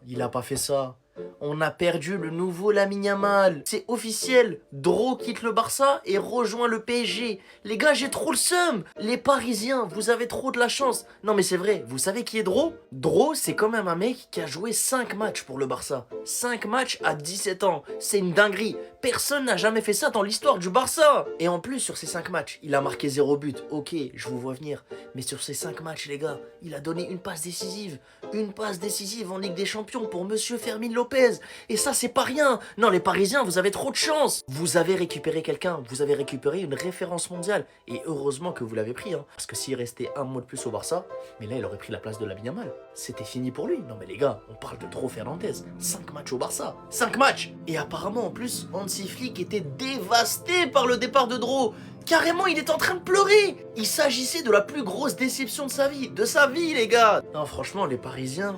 Il a pas fait ça. On a perdu le nouveau Lamine Yamal. C'est officiel. Dro quitte le Barça et rejoint le PSG. Les gars, j'ai trop le seum. Les Parisiens, vous avez trop de la chance. Non mais c'est vrai, vous savez qui est Dro? Dro, c'est quand même un mec qui a joué 5 matchs pour le Barça. 5 matchs à 17 ans. C'est une dinguerie. Personne n'a jamais fait ça dans l'histoire du Barça. Et en plus, sur ces 5 matchs, il a marqué 0 but. Ok, je vous vois venir. Mais sur ces 5 matchs, les gars, il a donné une passe décisive. Une passe décisive en Ligue des Champions pour Monsieur Fermin Lopez. Et ça, c'est pas rien. Non, les Parisiens, vous avez trop de chance. Vous avez récupéré quelqu'un. Vous avez récupéré une référence mondiale. Et heureusement que vous l'avez pris. Parce que s'il restait un mois de plus au Barça, mais là, il aurait pris la place de Lamine Yamal. C'était fini pour lui. Non, mais les gars, on parle de Dro Fernandez. 5 matchs au Barça. 5 matchs. Et apparemment, en plus, Hansi Flick était dévasté par le départ de Dro. Carrément, il est en train de pleurer. Il s'agissait de la plus grosse déception de sa vie. De sa vie, les gars. Non, franchement, les Parisiens,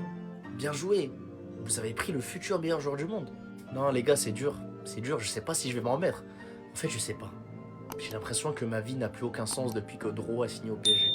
bien joué. Vous avez pris le futur meilleur joueur du monde. Non, les gars, c'est dur. C'est dur, je sais pas si je vais m'en remettre. En fait, je sais pas. J'ai l'impression que ma vie n'a plus aucun sens depuis que Dro a signé au PSG.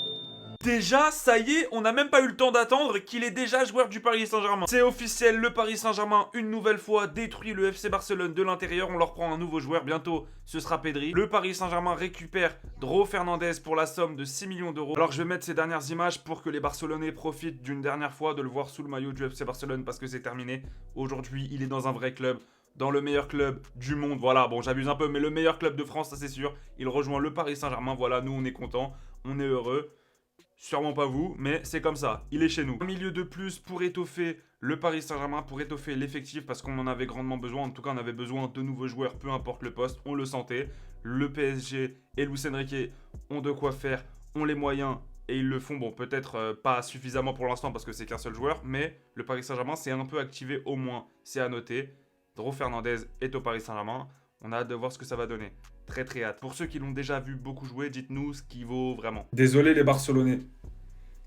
Déjà, ça y est, on n'a même pas eu le temps d'attendre qu'il est déjà joueur du Paris Saint-Germain. C'est officiel, le Paris Saint-Germain, une nouvelle fois, détruit le FC Barcelone de l'intérieur. On leur prend un nouveau joueur, bientôt, ce sera Pedri. Le Paris Saint-Germain récupère Dro Fernandez pour la somme de 6 millions d'euros. Alors, je vais mettre ces dernières images pour que les Barcelonais profitent d'une dernière fois de le voir sous le maillot du FC Barcelone parce que c'est terminé. Aujourd'hui, il est dans un vrai club. Dans le meilleur club du monde, voilà, bon j'abuse un peu, mais le meilleur club de France, ça c'est sûr. Il rejoint le Paris Saint-Germain, voilà, nous on est contents, on est heureux. Sûrement pas vous, mais c'est comme ça, il est chez nous. Un milieu de plus pour étoffer le Paris Saint-Germain, pour étoffer l'effectif, parce qu'on en avait grandement besoin. En tout cas, on avait besoin de nouveaux joueurs, peu importe le poste, on le sentait. Le PSG et Luis Enrique ont de quoi faire, ont les moyens, et ils le font, bon, peut-être pas suffisamment pour l'instant, parce que c'est qu'un seul joueur, mais le Paris Saint-Germain s'est un peu activé au moins, c'est à noter. Dro Fernandez est au Paris Saint-Germain, on a hâte de voir ce que ça va donner. Très très hâte. Pour ceux qui l'ont déjà vu beaucoup jouer, dites-nous ce qui vaut vraiment. Désolé les Barcelonais.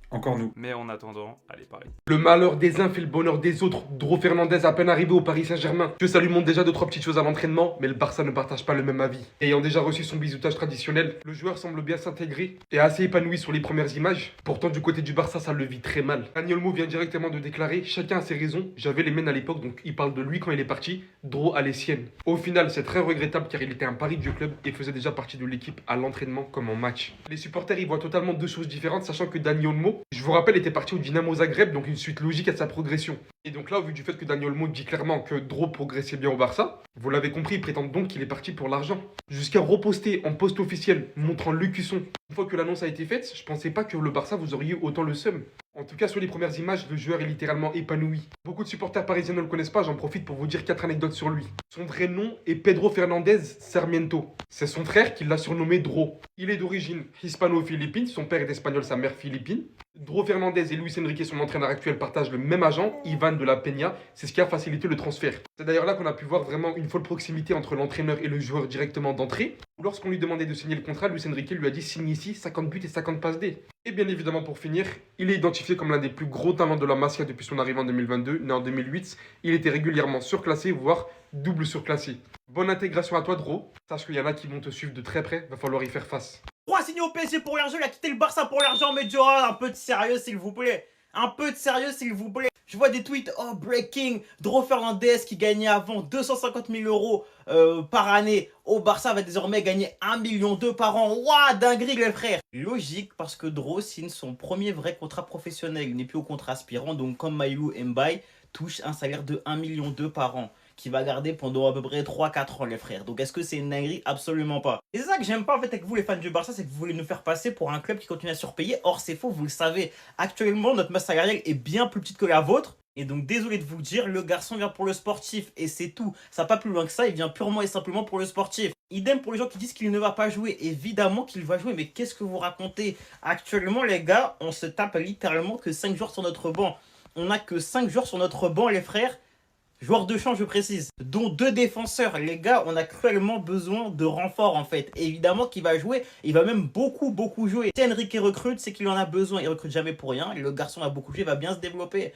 Encore nous. Mais en attendant, allez Paris. Le malheur des uns fait le bonheur des autres. Dro Fernandez à peine arrivé au Paris Saint-Germain. Que ça lui montre déjà 2-3 petites choses à l'entraînement, mais le Barça ne partage pas le même avis. Ayant déjà reçu son bisoutage traditionnel, le joueur semble bien s'intégrer et assez épanoui sur les premières images. Pourtant du côté du Barça, ça le vit très mal. Daniel Mo vient directement de déclarer: chacun a ses raisons, j'avais les miennes à l'époque, donc il parle de lui quand il est parti, Dro a les siennes. Au final, c'est très regrettable car il était un pari du club et faisait déjà partie de l'équipe à l'entraînement comme en match. Les supporters y voient totalement deux choses différentes, sachant que Daniel Mo, je vous rappelle, était parti au Dynamo Zagreb, donc une suite logique à sa progression. Et donc là, au vu du fait que Daniel Mo dit clairement que Dro progressait bien au Barça, vous l'avez compris, il prétend donc qu'il est parti pour l'argent. Jusqu'à reposter en post officiel montrant Luc Husson. Une fois que l'annonce a été faite, je pensais pas que le Barça vous auriez autant le seum. En tout cas, sur les premières images, le joueur est littéralement épanoui. Beaucoup de supporters parisiens ne le connaissent pas, j'en profite pour vous dire 4 anecdotes sur lui. Son vrai nom est Pedro Fernandez Sarmiento. C'est son frère qui l'a surnommé Dro. Il est d'origine hispano-philippine, son père est espagnol, sa mère philippine. Dro Fernandez et Luis Enrique, son entraîneur actuel, partagent le même agent, Ivan de la Peña. C'est ce qui a facilité le transfert. C'est d'ailleurs là qu'on a pu voir vraiment une folle proximité entre l'entraîneur et le joueur directement d'entrée. Lorsqu'on lui demandait de signer le contrat, Luis Enrique lui a dit: signe ici, 50 buts et 50 passes D. Et bien évidemment, pour finir, il est identifié comme l'un des plus gros talents de la Masia depuis son arrivée en 2022. Né en 2008, il était régulièrement surclassé, voire double surclassé. Bonne intégration à toi, Dro. Sache qu'il y en a qui vont te suivre de très près, va falloir y faire face. 3 signés au PSG pour l'argent, il a quitté le Barça pour l'argent, mais un peu de sérieux s'il vous plaît. Un peu de sérieux s'il vous plaît. Je vois des tweets: oh breaking, Dro Fernandez qui gagnait avant 250 000 euros par année au Barça va désormais gagner 1,2 million par an. Ouah, dinguerie les frères. Logique, parce que Dro signe son premier vrai contrat professionnel. Il n'est plus au contrat aspirant, donc comme Maïlou Mbaye touche un salaire de 1,2 million par an, qui va garder pendant à peu près 3-4 ans les frères. Donc est-ce que c'est une dinguerie? Absolument pas. Et c'est ça que j'aime pas en fait avec vous les fans du Barça, c'est que vous voulez nous faire passer pour un club qui continue à surpayer. Or c'est faux, vous le savez. Actuellement notre masse salariale est bien plus petite que la vôtre. Et donc désolé de vous le dire, le garçon vient pour le sportif et c'est tout. Ça va pas plus loin que ça, il vient purement et simplement pour le sportif. Idem pour les gens qui disent qu'il ne va pas jouer. Évidemment qu'il va jouer, mais qu'est-ce que vous racontez? Actuellement les gars, on se tape littéralement que 5 joueurs sur notre banc. On n'a que 5 joueurs sur notre banc les frères. Joueurs de champ, je précise, dont 2 défenseurs. Les gars, on a cruellement besoin de renfort en fait. Et évidemment qu'il va jouer, il va même beaucoup jouer. Si Enrique recrute, c'est qu'il en a besoin. Il recrute jamais pour rien. Le garçon a beaucoup joué, il va bien se développer.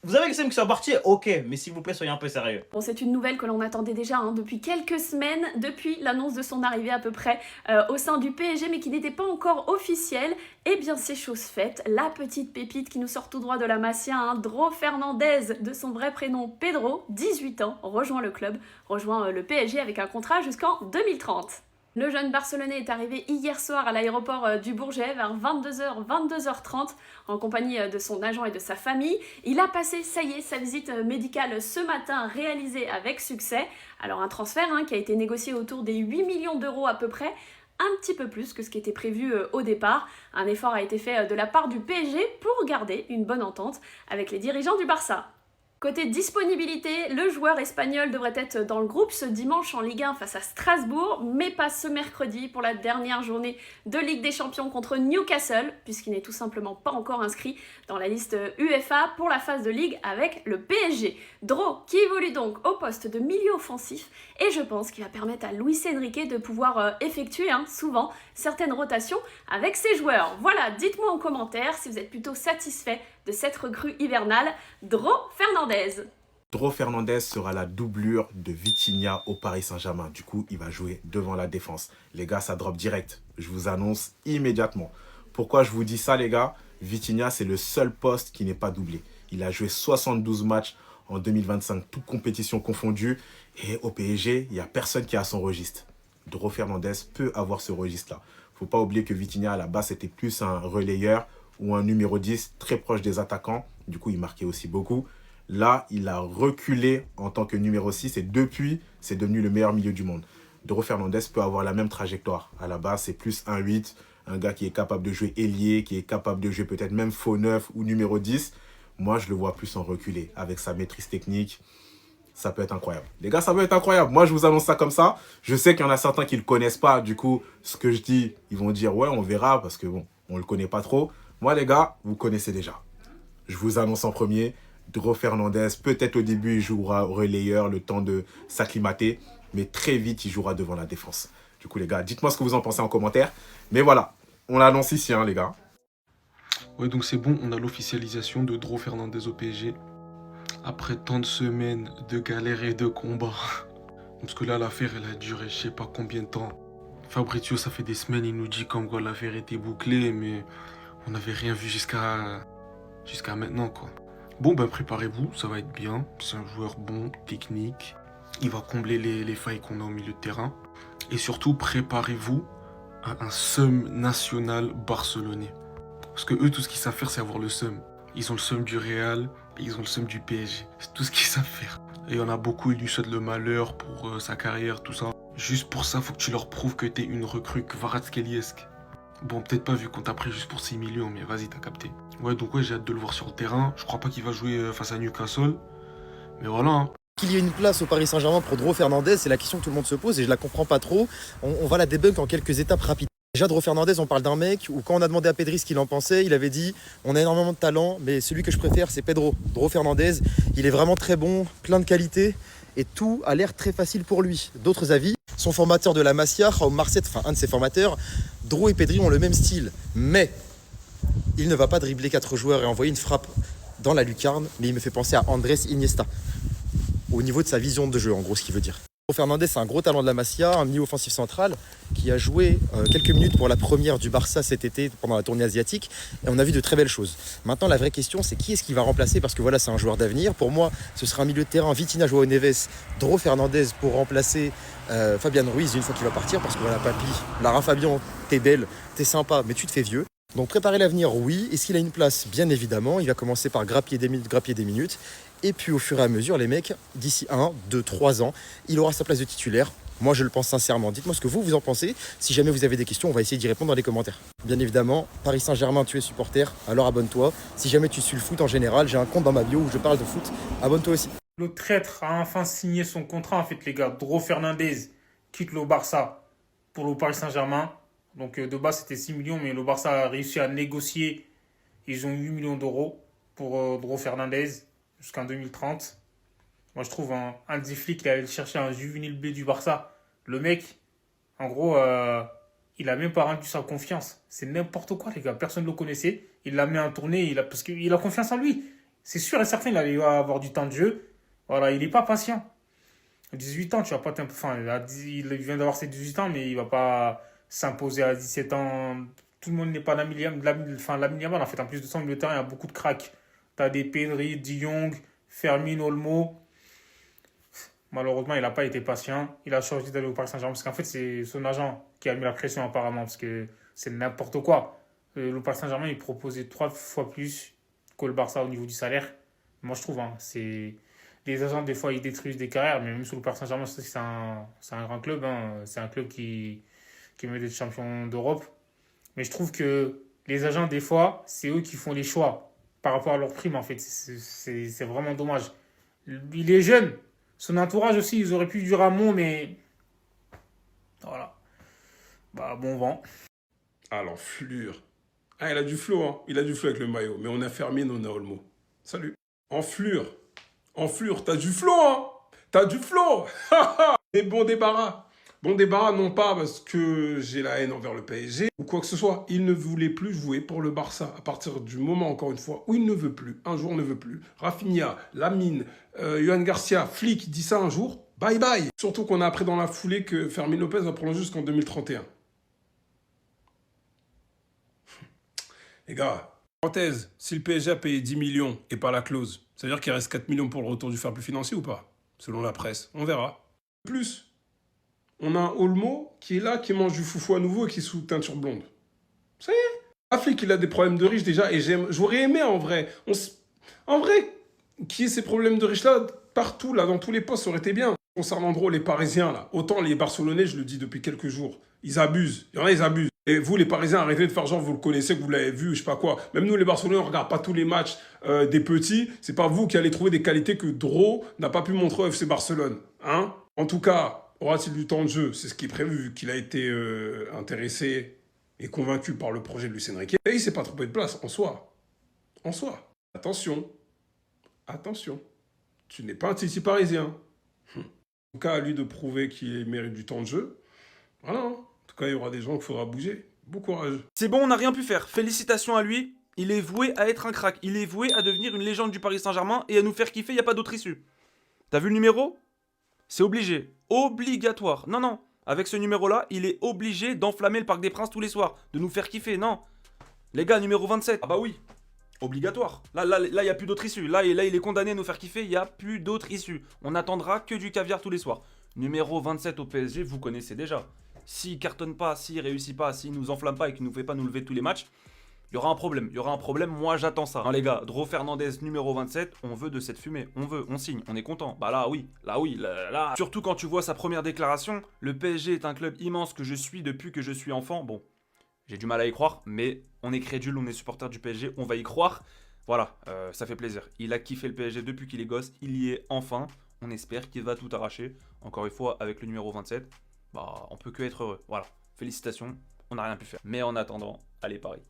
Vous avez le seum qui soit parti, ok, mais s'il vous plaît, soyez un peu sérieux. Bon, c'est une nouvelle que l'on attendait déjà depuis quelques semaines, depuis l'annonce de son arrivée à peu près au sein du PSG, mais qui n'était pas encore officielle. Eh bien, c'est chose faite. La petite pépite qui nous sort tout droit de la Masia, Dro Fernandez, de son vrai prénom Pedro, 18 ans, rejoint le club, rejoint le PSG avec un contrat jusqu'en 2030. Le jeune Barcelonais est arrivé hier soir à l'aéroport du Bourget vers 22h, 22h30 en compagnie de son agent et de sa famille. Il a passé, ça y est, sa visite médicale ce matin réalisée avec succès. Alors un transfert qui a été négocié autour des 8 millions d'euros à peu près, un petit peu plus que ce qui était prévu au départ. Un effort a été fait de la part du PSG pour garder une bonne entente avec les dirigeants du Barça. Côté disponibilité, le joueur espagnol devrait être dans le groupe ce dimanche en Ligue 1 face à Strasbourg, mais pas ce mercredi pour la dernière journée de Ligue des Champions contre Newcastle, puisqu'il n'est tout simplement pas encore inscrit dans la liste UEFA pour la phase de Ligue avec le PSG. Dro qui évolue donc au poste de milieu offensif, et je pense qu'il va permettre à Luis Enrique de pouvoir effectuer souvent certaines rotations avec ses joueurs. Voilà, dites-moi en commentaire si vous êtes plutôt satisfait de cette recrue hivernale, Dro Fernandez. Dro Fernandez sera la doublure de Vitinha au Paris Saint-Germain. Du coup, il va jouer devant la défense. Les gars, ça drop direct. Je vous annonce immédiatement. Pourquoi je vous dis ça, les gars? Vitinha, c'est le seul poste qui n'est pas doublé. Il a joué 72 matchs en 2025, toutes compétitions confondues. Et au PSG, il n'y a personne qui a son registre. Dro Fernandez peut avoir ce registre-là. Il ne faut pas oublier que Vitinha, à la base, c'était plus un relayeur ou un numéro 10 très proche des attaquants. Du coup, il marquait aussi beaucoup. Là, il a reculé en tant que numéro 6 et depuis, c'est devenu le meilleur milieu du monde. Dro Fernandez peut avoir la même trajectoire. À la base, c'est plus un 8, un gars qui est capable de jouer ailier, qui est capable de jouer peut-être même faux 9 ou numéro 10. Moi, je le vois plus en reculé. Avec sa maîtrise technique, ça peut être incroyable. Les gars, ça peut être incroyable. Moi, je vous annonce ça comme ça. Je sais qu'il y en a certains qui ne le connaissent pas. Du coup, ce que je dis, ils vont dire, ouais, on verra parce que bon, on ne le connaît pas trop. Moi, les gars, vous connaissez déjà. Je vous annonce en premier, Dro Fernandez, peut-être au début, il jouera relayeur, le temps de s'acclimater. Mais très vite, il jouera devant la défense. Du coup, les gars, dites-moi ce que vous en pensez en commentaire. Mais voilà, on l'annonce ici, les gars. Ouais, donc c'est bon, on a l'officialisation de Dro Fernandez au PSG. Après tant de semaines de galères et de combats. Parce que là, l'affaire, elle a duré je sais pas combien de temps. Fabrizio, ça fait des semaines, il nous dit comme quoi l'affaire était bouclée, mais on n'avait rien vu jusqu'à maintenant, quoi. Bon, ben préparez-vous, ça va être bien. C'est un joueur bon, technique. Il va combler les failles qu'on a au milieu de terrain. Et surtout, préparez-vous à un seum national barcelonais. Parce que eux, tout ce qu'ils savent faire, c'est avoir le seum. Ils ont le seum du Real et ils ont le seum du PSG. C'est tout ce qu'ils savent faire. Et il y en a beaucoup, ils lui souhaitent le malheur pour sa carrière, tout ça. Juste pour ça, faut que tu leur prouves que t'es une recrue Kvaratskhelia-esque. Bon, peut-être pas vu qu'on t'a pris juste pour 6 millions, mais vas-y, t'as capté. Ouais, donc ouais, j'ai hâte de le voir sur le terrain. Je crois pas qu'il va jouer face à Newcastle. Mais voilà. Qu'il y ait une place au Paris Saint-Germain pour Dro Fernandez, c'est la question que tout le monde se pose et je la comprends pas trop. On va la débunk en quelques étapes rapides. Déjà, Dro Fernandez, on parle d'un mec où quand on a demandé à Pedri ce qu'il en pensait, il avait dit on a énormément de talent, mais celui que je préfère, c'est Pedro. Dro Fernandez, il est vraiment très bon, plein de qualités et tout a l'air très facile pour lui. D'autres avis, son formateur de la Masia, Raoul Marcet, enfin un de ses formateurs, Dro et Pedri ont le même style, mais il ne va pas dribbler 4 joueurs et envoyer une frappe dans la lucarne, mais il me fait penser à Andrés Iniesta au niveau de sa vision de jeu, en gros, ce qu'il veut dire. Fernandez, c'est un gros talent de la Masia, un milieu offensif central qui a joué quelques minutes pour la première du Barça cet été pendant la tournée asiatique et on a vu de très belles choses. Maintenant, la vraie question, c'est qui est-ce qui va remplacer parce que voilà, c'est un joueur d'avenir. Pour moi, ce sera un milieu de terrain Vitinha, João Neves, Dro Fernandez pour remplacer Fabian Ruiz une fois qu'il va partir parce que voilà, papy, Lara Fabian, t'es belle, t'es sympa, mais tu te fais vieux. Donc préparer l'avenir, oui. Est-ce qu'il a une place? Bien évidemment. Il va commencer par grappiller des minutes. Et puis au fur et à mesure, les mecs, d'ici 1, 2, 3 ans, il aura sa place de titulaire. Moi, je le pense sincèrement. Dites-moi ce que vous en pensez. Si jamais vous avez des questions, on va essayer d'y répondre dans les commentaires. Bien évidemment, Paris Saint-Germain, tu es supporter, alors abonne-toi. Si jamais tu suis le foot en général, j'ai un compte dans ma bio où je parle de foot. Abonne-toi aussi. Le traître a enfin signé son contrat, en fait, les gars. Dro Fernandez quitte le Barça pour le Paris Saint-Germain. Donc, de base, c'était 6 millions, mais le Barça a réussi à négocier. Ils ont 8 millions d'euros pour Dro Fernandez jusqu'en 2030. Moi, je trouve un Flick, il allait chercher un juvénile B du Barça. Le mec, en gros, il a même pas rendu sa confiance. C'est n'importe quoi, les gars. Personne ne le connaissait. Il l'a mis en tournée parce qu'il a confiance en lui. c'est sûr et certain, il va avoir du temps de jeu. Voilà, il n'est pas patient. À 18 ans, tu vas pas enfin, il vient d'avoir ses 18 ans, mais il va pas s'imposer à 17 ans. Tout le monde n'est pas Lamine Yamal, en fait. En plus de ça, au milieu de terrain, il y a beaucoup de cracks. Tu as des Pedri, De Jong, Fermin, Olmo. Malheureusement, il n'a pas été patient. Il a choisi d'aller au Paris Saint-Germain parce qu'en fait, c'est son agent qui a mis la pression apparemment parce que c'est n'importe quoi. Le Paris Saint-Germain, il proposait 3 fois plus que le Barça au niveau du salaire. Moi, je trouve, c'est... Les agents, des fois, ils détruisent des carrières, mais même sur le Paris Saint-Germain, c'est un grand club. C'est un club qui met des champions d'Europe. Mais je trouve que les agents, des fois, c'est eux qui font les choix par rapport à leur prime, en fait. C'est vraiment dommage. Il est jeune. Son entourage aussi, ils auraient pu du Ramon, mais... Voilà. Bon vent. Ah, l'enflure. Ah, il a du flow, hein. Il a du flow avec le maillot. Mais on a Fermin, on a Olmo. Salut. Enflure. Enflure, t'as du flow, hein. T'as du flow. Et bon débarras. Bon débarras, non pas parce que j'ai la haine envers le PSG ou quoi que ce soit. Il ne voulait plus jouer pour le Barça. À partir du moment, encore une fois, où il ne veut plus. Un jour, ne veut plus. Rafinha, Lamine, Johan Garcia, Flick dit ça un jour. Bye bye. Surtout qu'on a appris dans la foulée que Fermin Lopez va prolonger jusqu'en 2031. Les gars, parenthèse, si le PSG a payé 10 millions et pas la clause, ça veut dire qu'il reste 4 millions pour le retour du fair play financier ou pas? Selon la presse, on verra. Plus, on a un Olmo qui est là, qui mange du foufou à nouveau et qui est sous teinture blonde. Ça y est. Afrique, il a des problèmes de riches déjà et j'aurais aimé en vrai. En vrai, qu'il y ait ces problèmes de riches là, partout, là, dans tous les postes, ça aurait été bien. Concernant les Parisiens, là, autant les Barcelonais, je le dis depuis quelques jours, ils abusent. Il y en a, ils abusent. Et vous, les Parisiens, arrêtez de faire genre, vous le connaissez, que vous l'avez vu, je sais pas quoi. Même nous, les Barcelonais, on regarde pas tous les matchs des petits. C'est pas vous qui allez trouver des qualités que Dro n'a pas pu montrer au FC Barcelone. Hein? En tout cas, aura-t-il du temps de jeu? C'est ce qui est prévu, vu qu'il a été intéressé et convaincu par le projet de Luis Enrique. Et il s'est pas trompé de place, en soi. En soi. Attention. Attention. Tu n'es pas un Titi parisien. En tout cas, à lui de prouver qu'il mérite du temps de jeu. Voilà. En tout cas, il y aura des gens qu'il faudra bouger. Bon courage. C'est bon, on n'a rien pu faire. Félicitations à lui. Il est voué à être un crack. Il est voué à devenir une légende du Paris Saint-Germain et à nous faire kiffer, il n'y a pas d'autre issue. T'as vu le numéro? C'est obligé. Obligatoire. Non, non. Avec ce numéro-là, il est obligé d'enflammer le Parc des Princes tous les soirs. De nous faire kiffer. Non. Les gars, numéro 27. Ah bah oui. Obligatoire. Là, il n'y a plus d'autre issue. Là, il est condamné à nous faire kiffer. Il n'y a plus d'autre issue. On n'attendra que du caviar tous les soirs. Numéro 27 au PSG, vous connaissez déjà. S'il cartonne pas, s'il réussit pas, s'il nous enflamme pas et qu'il nous fait pas nous lever tous les matchs, il y aura un problème. Il y aura un problème, moi j'attends ça. Hein, les gars, Dro Fernandez numéro 27, on veut de cette fumée. On veut, on signe, on est content. Bah là oui, là. Surtout quand tu vois sa première déclaration, le PSG est un club immense que je suis depuis que je suis enfant. Bon, j'ai du mal à y croire, mais on est crédule, on est supporter du PSG, on va y croire. Voilà, ça fait plaisir. Il a kiffé le PSG depuis qu'il est gosse, il y est enfin. On espère qu'il va tout arracher. Encore une fois, avec le numéro 27, bah, on peut que être heureux. Voilà, félicitations, on n'a rien pu faire. Mais en attendant, allez Paris.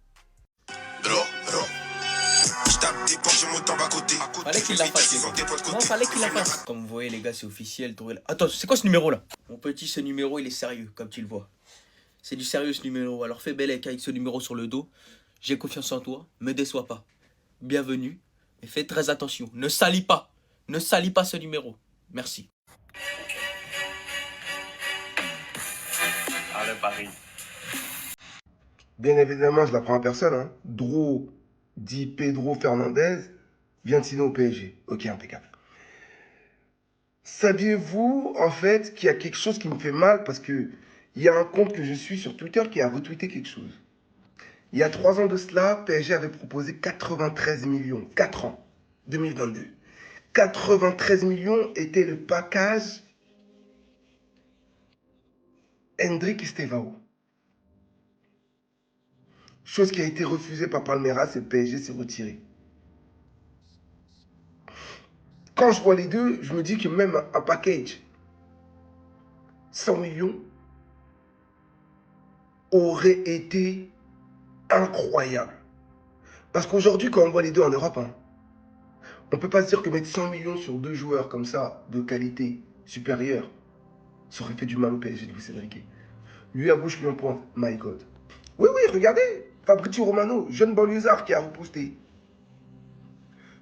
Fallait qu'il la fasse, les gars. Non, fallait qu'il la fasse. Comme vous voyez, les gars, c'est officiel. Attends, c'est quoi ce numéro-là? Mon petit, ce numéro, il est sérieux, comme tu le vois. C'est du sérieux, ce numéro. Alors fais belle avec ce numéro sur le dos. J'ai confiance en toi. Me déçois pas. Bienvenue. Et fais très attention. Ne salis pas. Ne salis pas ce numéro. Merci. Allez, Paris. Bien évidemment, je la prends à personne. Hein. Dro, dit Pedro Fernandez, vient de signer au PSG. Ok, impeccable. Saviez-vous, en fait, qu'il y a quelque chose qui me fait mal parce que il y a un compte que je suis sur Twitter qui a retweeté quelque chose. Il y a 3 ans de cela, PSG avait proposé 93 millions. 4 ans. 2022. 93 millions était le package Hendrik Estevao. Chose qui a été refusée par Palmeiras et le PSG s'est retiré. Quand je vois les deux, je me dis que même un package 100 millions aurait été incroyable. Parce qu'aujourd'hui, quand on voit les deux en Europe, hein, on ne peut pas se dire que mettre 100 millions sur 2 joueurs comme ça, de qualité supérieure, ça aurait fait du mal au PSG de Luis Enrique. Lui à gauche, lui en pointe. My God. Oui, regardez. Fabrizio Romano, jeune banlieusard qui a reposté.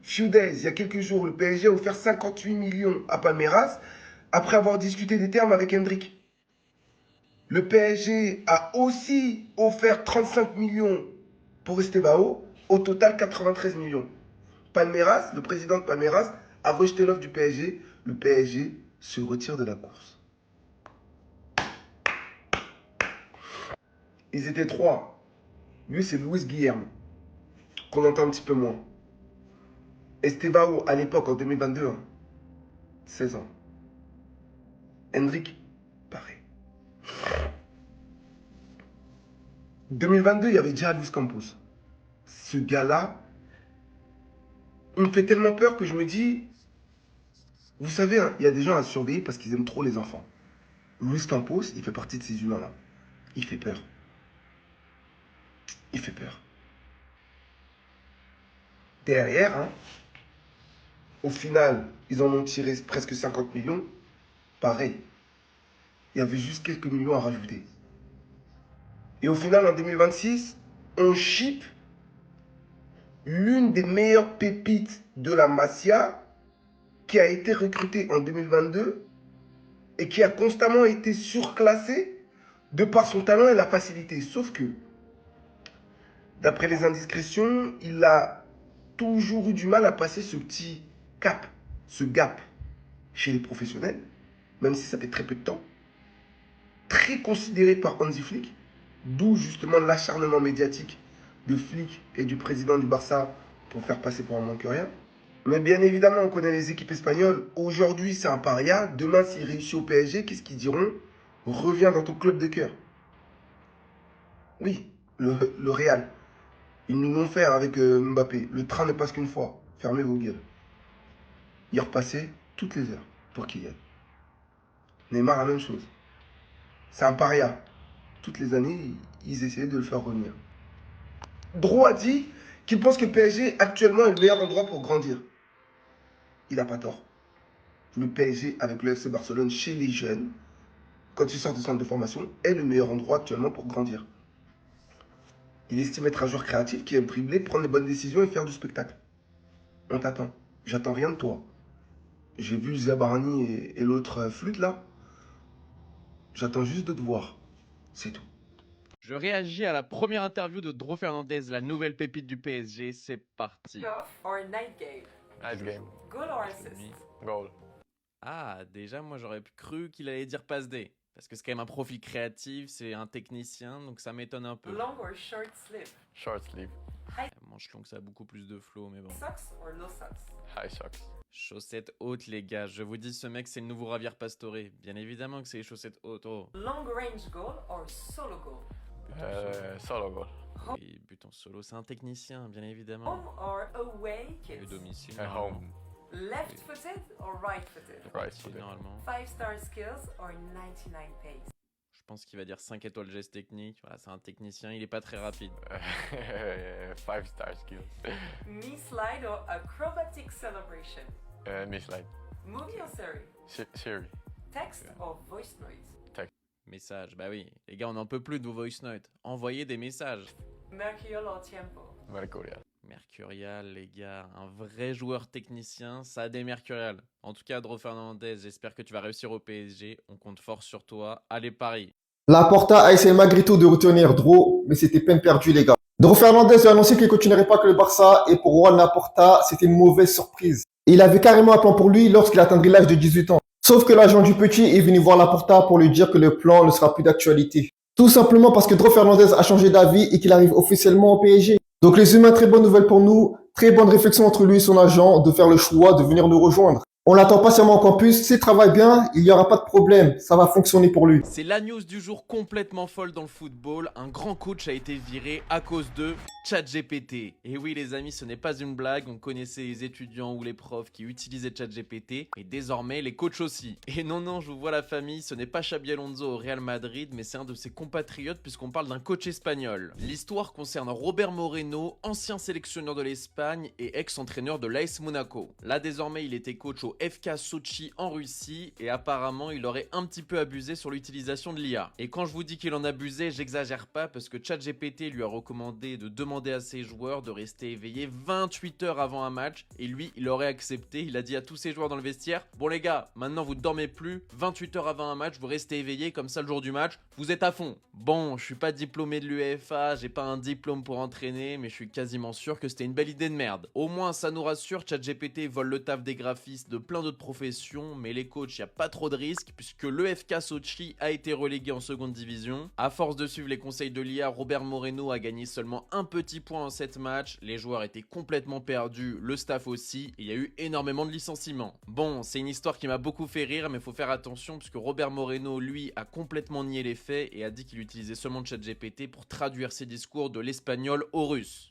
Few days, il y a quelques jours, le PSG a offert 58 millions à Palmeiras après avoir discuté des termes avec Hendrick. Le PSG a aussi offert 35 millions pour Estevao, au total 93 millions. Palmeiras, le président de Palmeiras, a rejeté l'offre du PSG. Le PSG se retire de la course. Ils étaient trois. Lui, c'est Luis Guillermo, qu'on entend un petit peu moins. Estevao, à l'époque, en 2022, 16 ans. Hendrick, pareil. 2022, il y avait déjà Luis Campos. Ce gars-là, il me fait tellement peur que je me dis, vous savez, hein, il y a des gens à surveiller parce qu'ils aiment trop les enfants. Luis Campos, il fait partie de ces humains-là. Il fait peur. Il fait peur. Derrière, hein, au final, ils en ont tiré presque 50 millions. Pareil. Il y avait juste quelques millions à rajouter. Et au final, en 2026, on ship l'une des meilleures pépites de la Masia qui a été recrutée en 2022 et qui a constamment été surclassée de par son talent et la facilité. Sauf que, d'après les indiscrétions, il a toujours eu du mal à passer ce petit cap, ce gap chez les professionnels, même si ça fait très peu de temps. Très considéré par Hansi Flick, d'où justement l'acharnement médiatique de Flick et du président du Barça pour faire passer pour un moins que rien. Mais bien évidemment, on connaît les équipes espagnoles. Aujourd'hui, c'est un paria. Demain, s'il réussit au PSG, qu'est-ce qu'ils diront? Reviens dans ton club de cœur. Oui, le Real. Ils nous l'ont fait avec Mbappé. Le train ne passe qu'une fois. Fermez vos gueules. Il repassait toutes les heures pour Kylian. Neymar, la même chose. C'est un paria. Toutes les années, ils essayaient de le faire revenir. Dro a dit qu'il pense que PSG actuellement est le meilleur endroit pour grandir. Il n'a pas tort. Le PSG avec le FC Barcelone chez les jeunes, quand ils sortent du centre de formation, est le meilleur endroit actuellement pour grandir. Il estime être un joueur créatif qui aime dribbler, prendre les bonnes décisions et faire du spectacle. On t'attend. J'attends rien de toi. J'ai vu Zabarani et l'autre flûte là. J'attends juste de te voir. C'est tout. Je réagis à la première interview de Dro Fernandez, la nouvelle pépite du PSG. C'est parti. Or night game? Night game. Goal or assist? Goal. Ah, déjà, moi j'aurais cru qu'il allait dire passe D. Parce que c'est quand même un profil créatif, c'est un technicien, donc ça m'étonne un peu. Long or short sleeve? Short sleeve. Manche longue, ça a beaucoup plus de flow, mais bon. Socks or no socks? High socks. Chaussettes hautes, les gars. Je vous dis, ce mec, c'est le nouveau Javier Pastore. Bien évidemment que c'est les chaussettes hautes. Oh. Long range goal or solo goal? Solo goal. Oui, but en solo, c'est un technicien, bien évidemment. Home or away, kids? Et domicile. Home. Left footed or right footed? Right footed. Généralement. 5-star skills or 99 pace? Je pense qu'il va dire 5 étoiles geste technique. Voilà, c'est un technicien, il est pas très rapide. 5-star skills. Knee slide or acrobatic celebration? Knee slide. Movie or série? Siri. Text or voice note? Message, bah oui. Les gars, on n'en peut plus de vos voice notes. Envoyez des messages. Mercurial or tempo? Mercurial. Mercurial, les gars, un vrai joueur technicien, ça a des Mercurial. En tout cas, Dro Fernandez, j'espère que tu vas réussir au PSG. On compte fort sur toi. Allez, Paris. La Porta a essayé malgré tout de retenir Dro, mais c'était peine perdue, les gars. Dro Fernandez a annoncé qu'il ne continuerait pas que le Barça, et pour Juan Laporta, c'était une mauvaise surprise. Il avait carrément un plan pour lui lorsqu'il atteindrait l'âge de 18 ans. Sauf que l'agent du petit est venu voir Laporta pour lui dire que le plan ne sera plus d'actualité. Tout simplement parce que Dro Fernandez a changé d'avis et qu'il arrive officiellement au PSG. Donc les humains, très bonne nouvelle pour nous, très bonne réflexion entre lui et son agent de faire le choix de venir nous rejoindre. On l'attend patiemment au campus, s'il travaille bien, il n'y aura pas de problème, ça va fonctionner pour lui. C'est la news du jour complètement folle dans le football. Un grand coach a été viré à cause de ChatGPT. Et oui les amis, ce n'est pas une blague, on connaissait les étudiants ou les profs qui utilisaient ChatGPT, et désormais les coachs aussi. Et non, je vous vois la famille, ce n'est pas Xabi Alonso au Real Madrid, mais c'est un de ses compatriotes puisqu'on parle d'un coach espagnol. L'histoire concerne Robert Moreno, ancien sélectionneur de l'Espagne et ex-entraîneur de l'AS Monaco. Là désormais il était coach au au FK Sochi en Russie et apparemment il aurait un petit peu abusé sur l'utilisation de l'IA. Et quand je vous dis qu'il en abusait, j'exagère pas parce que ChatGPT lui a recommandé de demander à ses joueurs de rester éveillés 28 heures avant un match et lui il aurait accepté. Il a dit à tous ses joueurs dans le vestiaire: bon les gars, maintenant vous ne dormez plus, 28 heures avant un match vous restez éveillés, comme ça le jour du match vous êtes à fond. Bon, je suis pas diplômé de l'UEFA, j'ai pas un diplôme pour entraîner, mais je suis quasiment sûr que c'était une belle idée de merde. Au moins ça nous rassure, ChatGPT vole le taf des graphistes de plein d'autres professions, mais les coachs, y a pas trop de risques puisque le FK Sochi a été relégué en seconde division. À force de suivre les conseils de l'IA, Robert Moreno a gagné seulement un petit point en 7 matchs, les joueurs étaient complètement perdus, le staff aussi, et il y a eu énormément de licenciements. Bon, c'est une histoire qui m'a beaucoup fait rire, mais faut faire attention puisque Robert Moreno, lui, a complètement nié les faits et a dit qu'il utilisait seulement ChatGPT pour traduire ses discours de l'espagnol au russe.